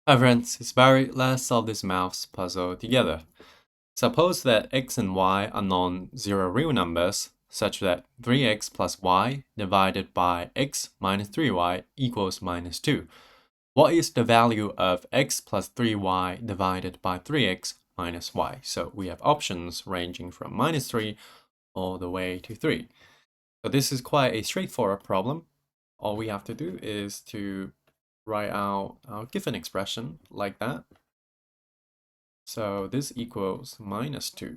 Hi friends, it's Barry. Let's solve this maths puzzle together. Suppose that x and y are non-zero real numbers, such that 3x plus y divided by x minus 3y equals minus 2. What is the value of x plus 3y divided by 3x minus y? So we have options ranging from minus 3 all the way to 3. So this is quite a straightforward problem. All we have to do is to write out our given expression like that. So this equals minus 2.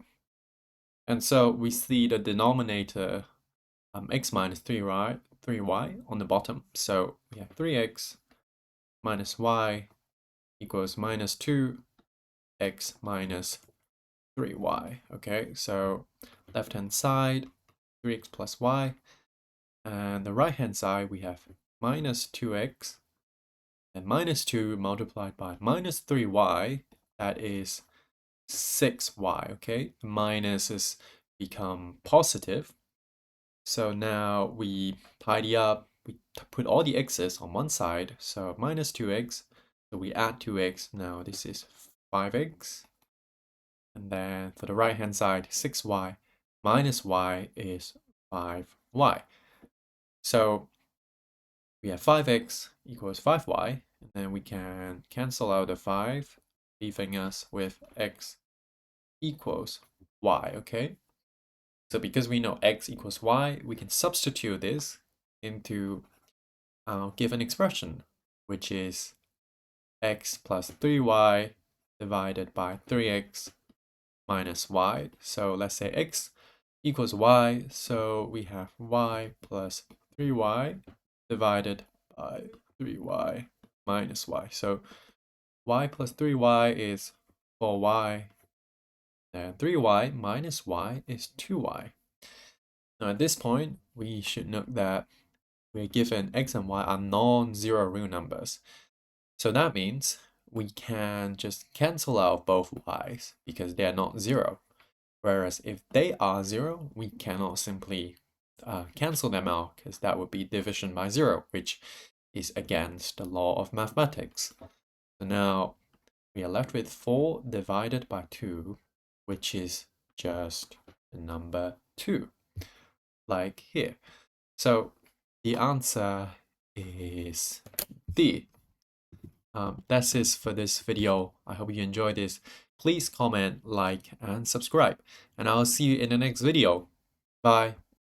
And so we see the denominator x minus 3y on the bottom. So we have 3x minus y equals minus 2x minus 3y. Okay, so left-hand side, 3x plus y. And the right-hand side, we have minus 2x and minus 2 multiplied by minus 3y. That is 6y, okay? The minuses become positive. So now we tidy up, we put all the x's on one side. So minus 2x, so we add 2x. Now this is 5x. And then for the right-hand side, 6y minus y is 5y. So we have 5x equals 5y. And then we can cancel out the 5, leaving us with x equals y, okay? So because we know x equals y, we can substitute this into our given expression, which is x plus 3y divided by 3x minus y. So let's say x equals y, so we have y plus 3y divided by 3y minus y. So y plus 3y is 4y, and 3y minus y is 2y. Now at this point, we should note that we're given x and y are non-zero real numbers. So that means we can just cancel out both y's because they are not zero. Whereas if they are zero, we cannot simply cancel them out because that would be division by zero, which is against the law of mathematics. So now we are left with 4 divided by 2, which is just the number 2, like here. So the answer is D. That's it for this video. I hope you enjoyed this. Please comment, like, and subscribe. And I'll see you in the next video. Bye.